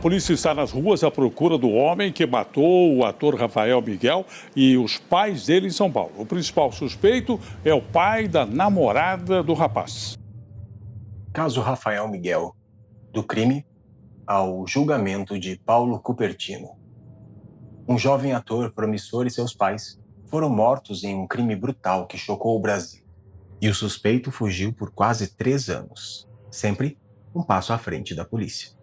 polícia está nas ruas à procura do homem que matou o ator Rafael Miguel e os pais dele em São Paulo. O principal suspeito é o pai da namorada do rapaz. Caso Rafael Miguel, do crime ao julgamento de Paulo Cupertino. Um jovem ator promissor e seus pais foram mortos em um crime brutal que chocou o Brasil. E o suspeito fugiu por quase 3 anos, sempre um passo à frente da polícia.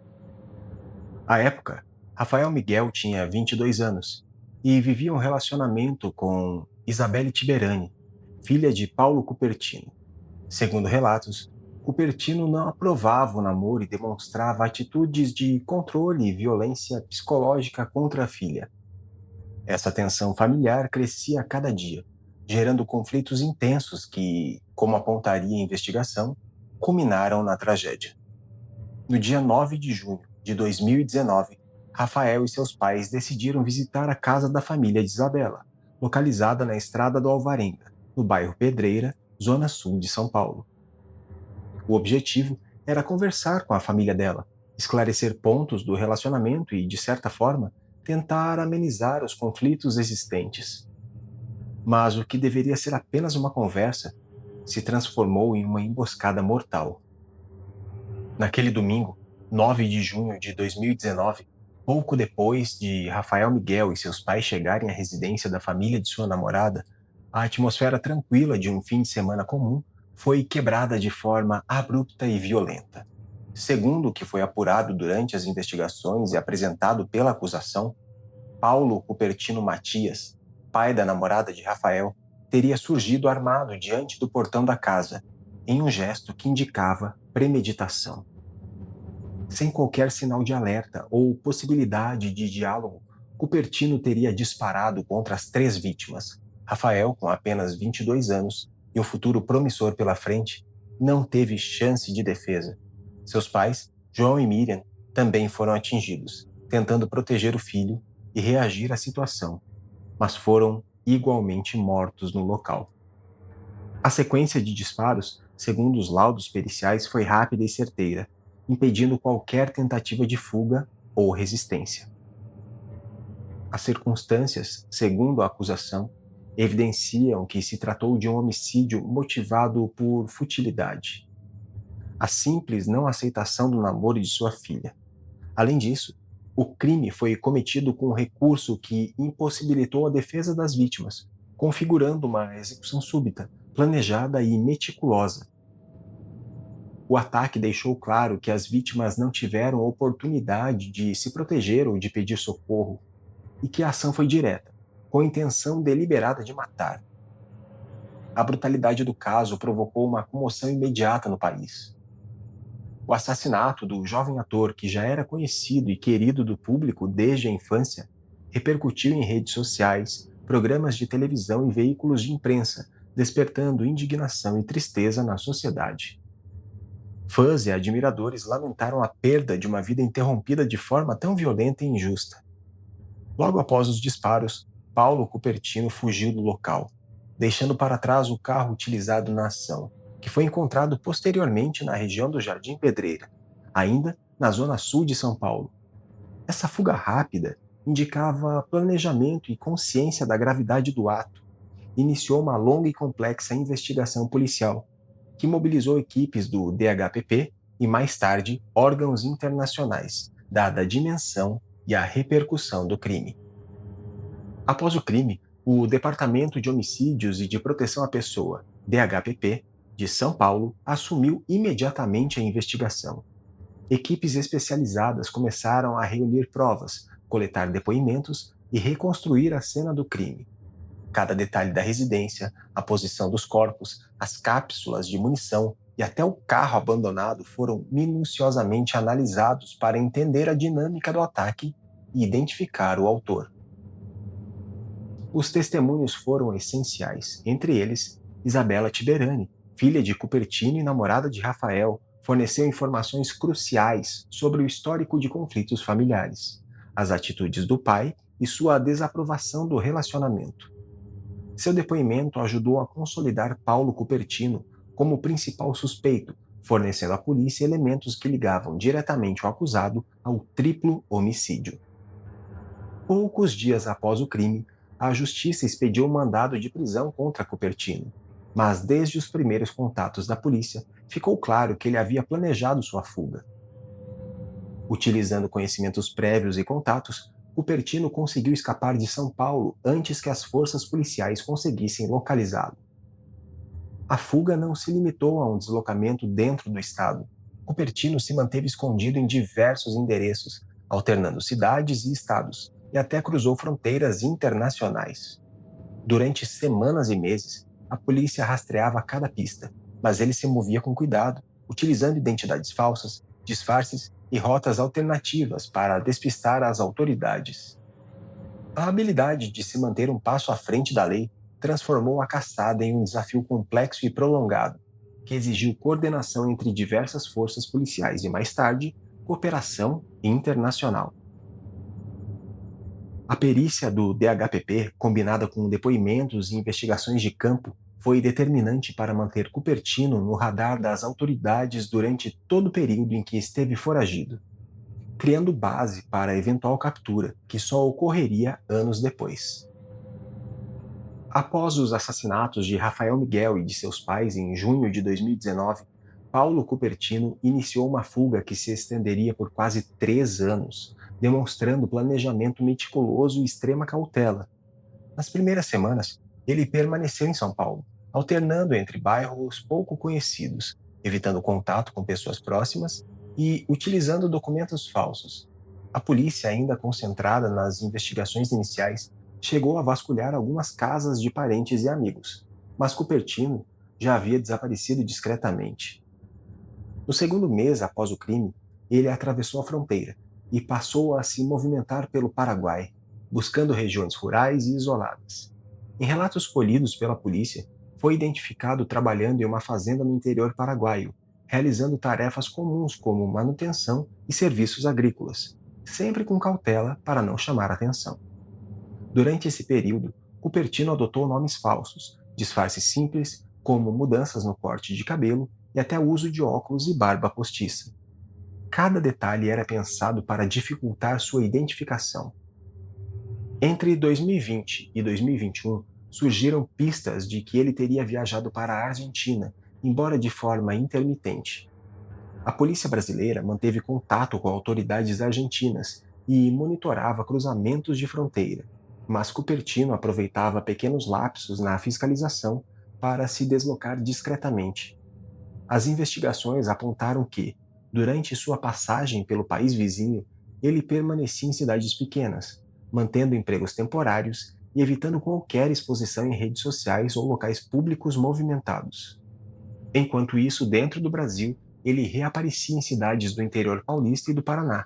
À época, Rafael Miguel tinha 22 anos e vivia um relacionamento com Isabelle Tiberani, filha de Paulo Cupertino. Segundo relatos, Cupertino não aprovava o namoro e demonstrava atitudes de controle e violência psicológica contra a filha. Essa tensão familiar crescia a cada dia, gerando conflitos intensos que, como apontaria a investigação, culminaram na tragédia. No dia 9 de junho de 2019, Rafael e seus pais decidiram visitar a casa da família de Isabela, localizada na Estrada do Alvarenga, no bairro Pedreira, zona sul de São Paulo. O objetivo era conversar com a família dela, esclarecer pontos do relacionamento e, de certa forma, tentar amenizar os conflitos existentes. Mas o que deveria ser apenas uma conversa se transformou em uma emboscada mortal. Naquele domingo, 9 de junho de 2019, pouco depois de Rafael Miguel e seus pais chegarem à residência da família de sua namorada, a atmosfera tranquila de um fim de semana comum foi quebrada de forma abrupta e violenta. Segundo o que foi apurado durante as investigações e apresentado pela acusação, Paulo Cupertino Matias, pai da namorada de Rafael, teria surgido armado diante do portão da casa, em um gesto que indicava premeditação. Sem qualquer sinal de alerta ou possibilidade de diálogo, Cupertino teria disparado contra as 3 vítimas. Rafael, com apenas 22 anos, e o futuro promissor pela frente, não teve chance de defesa. Seus pais, João e Miriam, também foram atingidos, tentando proteger o filho e reagir à situação, mas foram igualmente mortos no local. A sequência de disparos, segundo os laudos periciais, foi rápida e certeira, impedindo qualquer tentativa de fuga ou resistência. As circunstâncias, segundo a acusação, evidenciam que se tratou de um homicídio motivado por futilidade. A simples não aceitação do namoro de sua filha. Além disso, o crime foi cometido com um recurso que impossibilitou a defesa das vítimas, configurando uma execução súbita, planejada e meticulosa. O ataque deixou claro que as vítimas não tiveram oportunidade de se proteger ou de pedir socorro, e que a ação foi direta, com a intenção deliberada de matar. A brutalidade do caso provocou uma comoção imediata no país. O assassinato do jovem ator, que já era conhecido e querido do público desde a infância, repercutiu em redes sociais, programas de televisão e veículos de imprensa, despertando indignação e tristeza na sociedade. Fãs e admiradores lamentaram a perda de uma vida interrompida de forma tão violenta e injusta. Logo após os disparos, Paulo Cupertino fugiu do local, deixando para trás o carro utilizado na ação, que foi encontrado posteriormente na região do Jardim Pedreira, ainda na zona sul de São Paulo. Essa fuga rápida indicava planejamento e consciência da gravidade do ato. Iniciou uma longa e complexa investigação policial, que mobilizou equipes do DHPP e, mais tarde, órgãos internacionais, dada a dimensão e a repercussão do crime. Após o crime, o Departamento de Homicídios e de Proteção à Pessoa, DHPP, de São Paulo, assumiu imediatamente a investigação. Equipes especializadas começaram a reunir provas, coletar depoimentos e reconstruir a cena do crime. Cada detalhe da residência, a posição dos corpos, as cápsulas de munição e até o carro abandonado foram minuciosamente analisados para entender a dinâmica do ataque e identificar o autor. Os testemunhos foram essenciais, entre eles, Isabela Tiberani, filha de Cupertino e namorada de Rafael, forneceu informações cruciais sobre o histórico de conflitos familiares, as atitudes do pai e sua desaprovação do relacionamento. Seu depoimento ajudou a consolidar Paulo Cupertino como principal suspeito, fornecendo à polícia elementos que ligavam diretamente o acusado ao triplo homicídio. Poucos dias após o crime, a justiça expediu um mandado de prisão contra Cupertino. Mas desde os primeiros contatos da polícia, ficou claro que ele havia planejado sua fuga. Utilizando conhecimentos prévios e contatos, Cupertino conseguiu escapar de São Paulo antes que as forças policiais conseguissem localizá-lo. A fuga não se limitou a um deslocamento dentro do estado. Cupertino se manteve escondido em diversos endereços, alternando cidades e estados, e até cruzou fronteiras internacionais. Durante semanas e meses, a polícia rastreava cada pista, mas ele se movia com cuidado, utilizando identidades falsas, disfarces e rotas alternativas para despistar as autoridades. A habilidade de se manter um passo à frente da lei transformou a caçada em um desafio complexo e prolongado, que exigiu coordenação entre diversas forças policiais e, mais tarde, cooperação internacional. A perícia do DHPP, combinada com depoimentos e investigações de campo, foi determinante para manter Cupertino no radar das autoridades durante todo o período em que esteve foragido, criando base para a eventual captura, que só ocorreria anos depois. Após os assassinatos de Rafael Miguel e de seus pais em junho de 2019, Paulo Cupertino iniciou uma fuga que se estenderia por quase 3 anos, demonstrando planejamento meticuloso e extrema cautela. Nas primeiras semanas, ele permaneceu em São Paulo, alternando entre bairros pouco conhecidos, evitando contato com pessoas próximas e utilizando documentos falsos. A polícia, ainda concentrada nas investigações iniciais, chegou a vasculhar algumas casas de parentes e amigos, mas Cupertino já havia desaparecido discretamente. No segundo mês após o crime, ele atravessou a fronteira e passou a se movimentar pelo Paraguai, buscando regiões rurais e isoladas. Em relatos colhidos pela polícia, foi identificado trabalhando em uma fazenda no interior paraguaio, realizando tarefas comuns como manutenção e serviços agrícolas, sempre com cautela para não chamar atenção. Durante esse período, Cupertino adotou nomes falsos, disfarces simples, como mudanças no corte de cabelo e até o uso de óculos e barba postiça. Cada detalhe era pensado para dificultar sua identificação. Entre 2020 e 2021, surgiram pistas de que ele teria viajado para a Argentina, embora de forma intermitente. A polícia brasileira manteve contato com autoridades argentinas e monitorava cruzamentos de fronteira, mas Cupertino aproveitava pequenos lapsos na fiscalização para se deslocar discretamente. As investigações apontaram que, durante sua passagem pelo país vizinho, ele permanecia em cidades pequenas, mantendo empregos temporários e evitando qualquer exposição em redes sociais ou locais públicos movimentados. Enquanto isso, dentro do Brasil, ele reaparecia em cidades do interior paulista e do Paraná,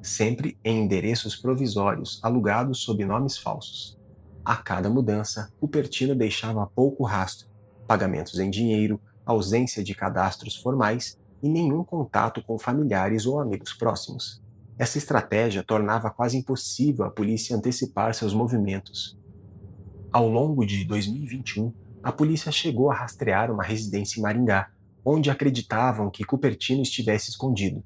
sempre em endereços provisórios alugados sob nomes falsos. A cada mudança, Cupertino deixava pouco rastro, pagamentos em dinheiro, ausência de cadastros formais e nenhum contato com familiares ou amigos próximos. Essa estratégia tornava quase impossível a polícia antecipar seus movimentos. Ao longo de 2021, a polícia chegou a rastrear uma residência em Maringá, onde acreditavam que Cupertino estivesse escondido.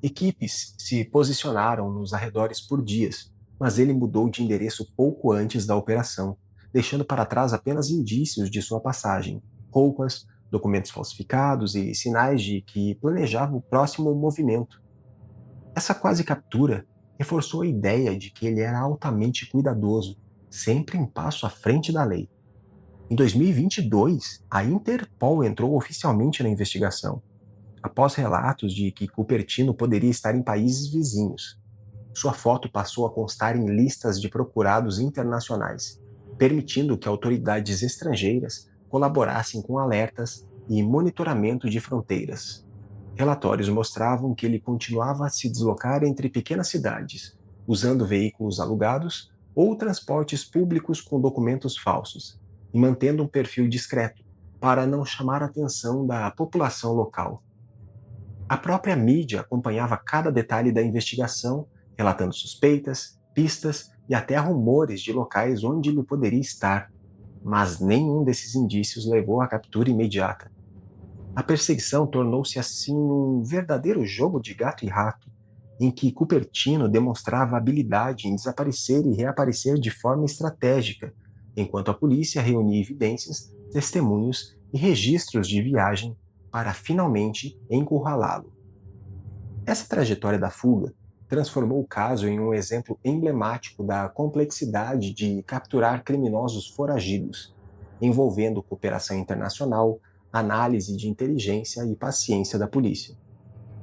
Equipes se posicionaram nos arredores por dias, mas ele mudou de endereço pouco antes da operação, deixando para trás apenas indícios de sua passagem, roupas, documentos falsificados e sinais de que planejava o próximo movimento. Essa quase captura reforçou a ideia de que ele era altamente cuidadoso, sempre um passo à frente da lei. Em 2022, a Interpol entrou oficialmente na investigação, após relatos de que Cupertino poderia estar em países vizinhos. Sua foto passou a constar em listas de procurados internacionais, permitindo que autoridades estrangeiras colaborassem com alertas e monitoramento de fronteiras. Relatórios mostravam que ele continuava a se deslocar entre pequenas cidades, usando veículos alugados ou transportes públicos com documentos falsos, e mantendo um perfil discreto, para não chamar a atenção da população local. A própria mídia acompanhava cada detalhe da investigação, relatando suspeitas, pistas e até rumores de locais onde ele poderia estar, mas nenhum desses indícios levou à captura imediata. A perseguição tornou-se assim um verdadeiro jogo de gato e rato, em que Cupertino demonstrava habilidade em desaparecer e reaparecer de forma estratégica, enquanto a polícia reunia evidências, testemunhos e registros de viagem para finalmente encurralá-lo. Essa trajetória da fuga transformou o caso em um exemplo emblemático da complexidade de capturar criminosos foragidos, envolvendo cooperação internacional, análise de inteligência e paciência da polícia.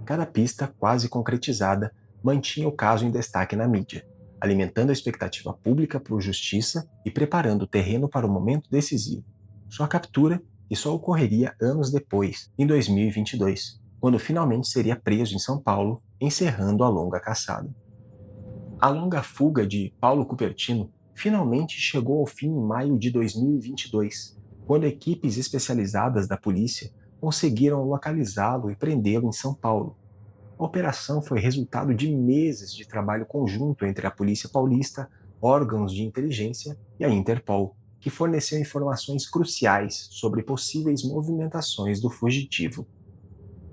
Cada pista, quase concretizada, mantinha o caso em destaque na mídia, alimentando a expectativa pública por justiça e preparando o terreno para o momento decisivo. Sua captura, que só ocorreria anos depois, em 2022, quando finalmente seria preso em São Paulo, encerrando a longa caçada. A longa fuga de Paulo Cupertino finalmente chegou ao fim em maio de 2022, quando equipes especializadas da polícia conseguiram localizá-lo e prendê-lo em São Paulo. A operação foi resultado de meses de trabalho conjunto entre a Polícia Paulista, órgãos de inteligência e a Interpol, que forneceu informações cruciais sobre possíveis movimentações do fugitivo.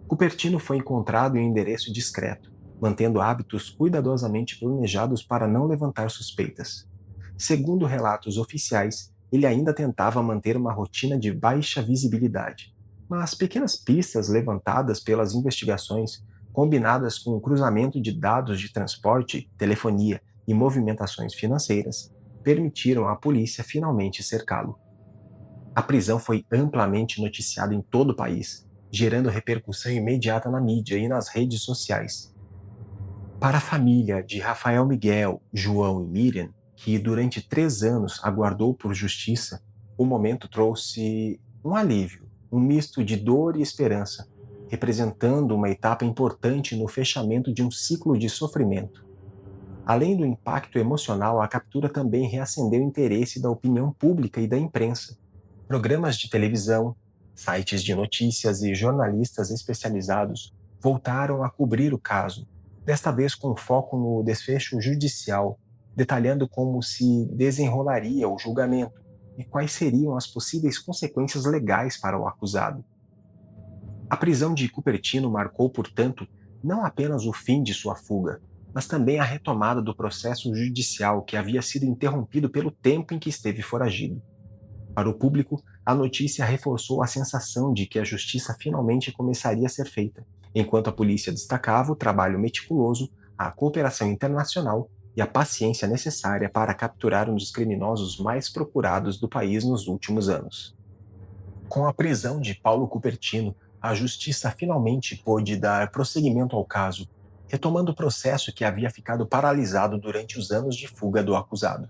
Cupertino foi encontrado em um endereço discreto, mantendo hábitos cuidadosamente planejados para não levantar suspeitas. Segundo relatos oficiais, ele ainda tentava manter uma rotina de baixa visibilidade, mas pequenas pistas levantadas pelas investigações, combinadas com o cruzamento de dados de transporte, telefonia e movimentações financeiras, permitiram à polícia finalmente cercá-lo. A prisão foi amplamente noticiada em todo o país, gerando repercussão imediata na mídia e nas redes sociais. Para a família de Rafael Miguel, João e Miriam, que durante 3 anos aguardou por justiça, o momento trouxe um alívio, um misto de dor e esperança, representando uma etapa importante no fechamento de um ciclo de sofrimento. Além do impacto emocional, a captura também reacendeu o interesse da opinião pública e da imprensa. Programas de televisão, sites de notícias e jornalistas especializados voltaram a cobrir o caso, desta vez com foco no desfecho judicial, detalhando como se desenrolaria o julgamento e quais seriam as possíveis consequências legais para o acusado. A prisão de Cupertino marcou, portanto, não apenas o fim de sua fuga, mas também a retomada do processo judicial que havia sido interrompido pelo tempo em que esteve foragido. Para o público, a notícia reforçou a sensação de que a justiça finalmente começaria a ser feita, enquanto a polícia destacava o trabalho meticuloso, a cooperação internacional e a paciência necessária para capturar um dos criminosos mais procurados do país nos últimos anos. Com a prisão de Paulo Cupertino, a justiça finalmente pôde dar prosseguimento ao caso, retomando o processo que havia ficado paralisado durante os anos de fuga do acusado.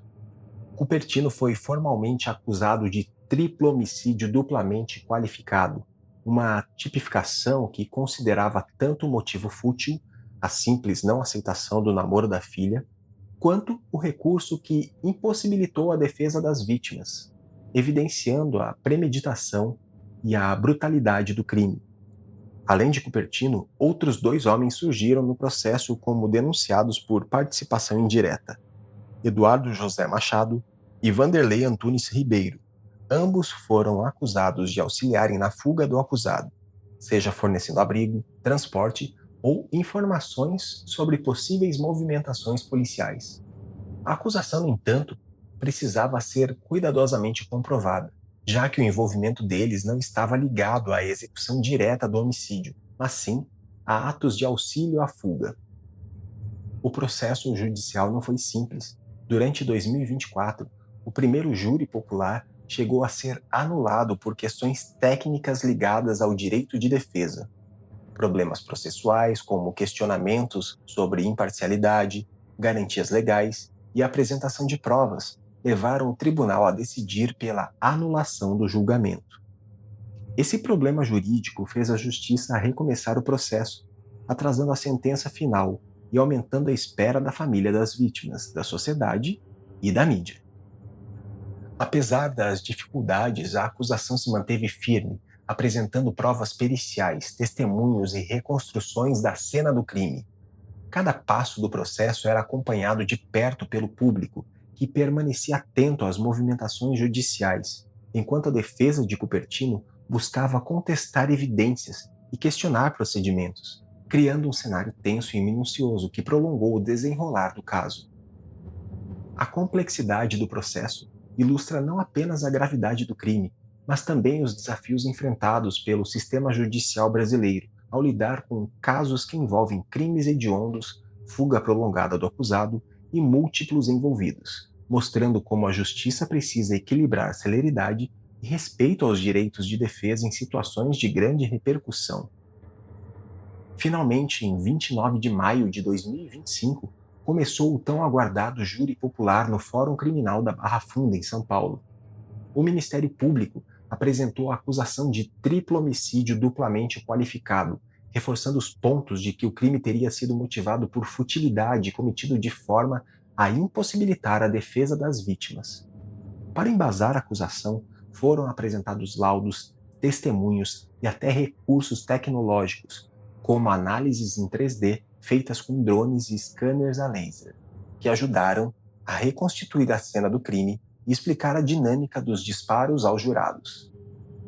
Cupertino foi formalmente acusado de triplo homicídio duplamente qualificado, uma tipificação que considerava tanto o motivo fútil, a simples não aceitação do namoro da filha, quanto o recurso que impossibilitou a defesa das vítimas, evidenciando a premeditação e a brutalidade do crime. Além de Cupertino, outros 2 homens surgiram no processo como denunciados por participação indireta: Eduardo José Machado e Vanderlei Antunes Ribeiro. Ambos foram acusados de auxiliarem na fuga do acusado, seja fornecendo abrigo, transporte ou informações sobre possíveis movimentações policiais. A acusação, no entanto, precisava ser cuidadosamente comprovada, já que o envolvimento deles não estava ligado à execução direta do homicídio, mas sim a atos de auxílio à fuga. O processo judicial não foi simples. Durante 2024, o primeiro júri popular chegou a ser anulado por questões técnicas ligadas ao direito de defesa. Problemas processuais, como questionamentos sobre imparcialidade, garantias legais e apresentação de provas, levaram o tribunal a decidir pela anulação do julgamento. Esse problema jurídico fez a justiça recomeçar o processo, atrasando a sentença final e aumentando a espera da família das vítimas, da sociedade e da mídia. Apesar das dificuldades, a acusação se manteve firme, apresentando provas periciais, testemunhos e reconstruções da cena do crime. Cada passo do processo era acompanhado de perto pelo público, que permanecia atento às movimentações judiciais, enquanto a defesa de Cupertino buscava contestar evidências e questionar procedimentos, criando um cenário tenso e minucioso que prolongou o desenrolar do caso. A complexidade do processo ilustra não apenas a gravidade do crime, mas também os desafios enfrentados pelo sistema judicial brasileiro ao lidar com casos que envolvem crimes hediondos, fuga prolongada do acusado e múltiplos envolvidos, mostrando como a justiça precisa equilibrar celeridade e respeito aos direitos de defesa em situações de grande repercussão. Finalmente, em 29 de maio de 2025, começou o tão aguardado júri popular no Fórum Criminal da Barra Funda, em São Paulo. O Ministério Público apresentou a acusação de triplo homicídio duplamente qualificado, reforçando os pontos de que o crime teria sido motivado por futilidade cometido de forma a impossibilitar a defesa das vítimas. Para embasar a acusação, foram apresentados laudos, testemunhos e até recursos tecnológicos, como análises em 3D feitas com drones e scanners a laser, que ajudaram a reconstituir a cena do crime e explicar a dinâmica dos disparos aos jurados.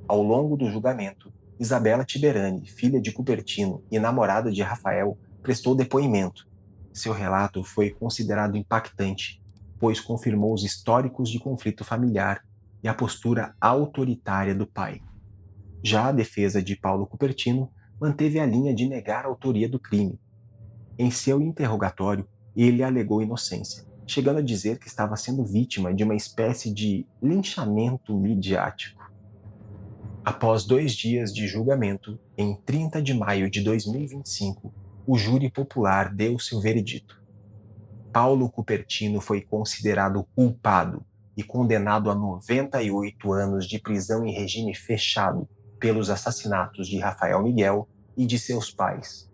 Ao longo do julgamento, Isabela Tiberani, filha de Cupertino e namorada de Rafael, prestou depoimento. Seu relato foi considerado impactante, pois confirmou os históricos de conflito familiar e a postura autoritária do pai. Já a defesa de Paulo Cupertino manteve a linha de negar a autoria do crime. Em seu interrogatório, ele alegou inocência, chegando a dizer que estava sendo vítima de uma espécie de linchamento midiático. Após 2 dias de julgamento, em 30 de maio de 2025, o júri popular deu seu veredito. Paulo Cupertino foi considerado culpado e condenado a 98 anos de prisão em regime fechado pelos assassinatos de Rafael Miguel e de seus pais.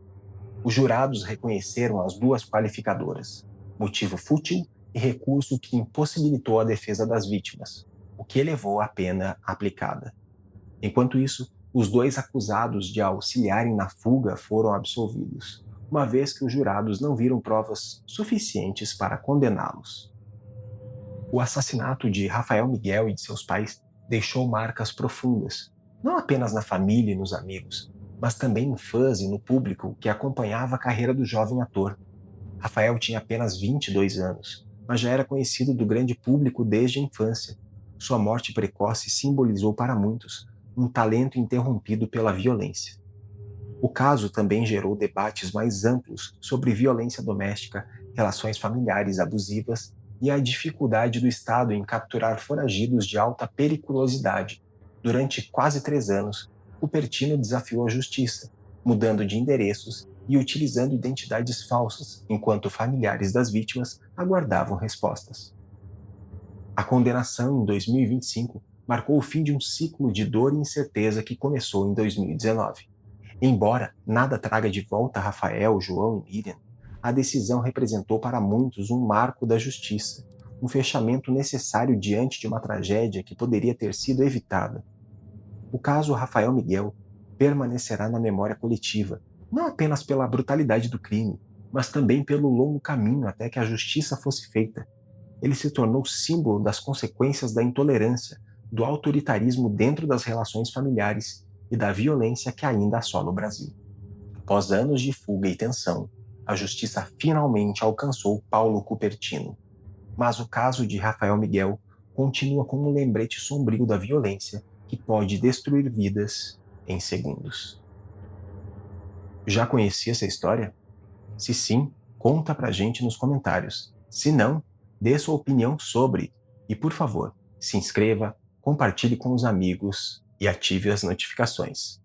Os jurados reconheceram as duas qualificadoras, motivo fútil e recurso que impossibilitou a defesa das vítimas, o que elevou a pena aplicada. Enquanto isso, os 2 acusados de auxiliarem na fuga foram absolvidos, uma vez que os jurados não viram provas suficientes para condená-los. O assassinato de Rafael Miguel e de seus pais deixou marcas profundas, não apenas na família e nos amigos, mas também em fãs e no público que acompanhava a carreira do jovem ator. Rafael tinha apenas 22 anos, mas já era conhecido do grande público desde a infância. Sua morte precoce simbolizou para muitos um talento interrompido pela violência. O caso também gerou debates mais amplos sobre violência doméstica, relações familiares abusivas e a dificuldade do Estado em capturar foragidos de alta periculosidade. Durante quase 3 anos, Cupertino desafiou a justiça, mudando de endereços e utilizando identidades falsas, enquanto familiares das vítimas aguardavam respostas. A condenação em 2025 marcou o fim de um ciclo de dor e incerteza que começou em 2019. Embora nada traga de volta Rafael, João e Miriam, a decisão representou para muitos um marco da justiça, um fechamento necessário diante de uma tragédia que poderia ter sido evitada. O caso Rafael Miguel permanecerá na memória coletiva, não apenas pela brutalidade do crime, mas também pelo longo caminho até que a justiça fosse feita. Ele se tornou símbolo das consequências da intolerância, do autoritarismo dentro das relações familiares e da violência que ainda assola o Brasil. Após anos de fuga e tensão, a justiça finalmente alcançou Paulo Cupertino. Mas o caso de Rafael Miguel continua como um lembrete sombrio da violência que pode destruir vidas em segundos. Já conhecia essa história? Se sim, conta pra gente nos comentários. Se não, dê sua opinião sobre. E por favor, se inscreva, compartilhe com os amigos e ative as notificações.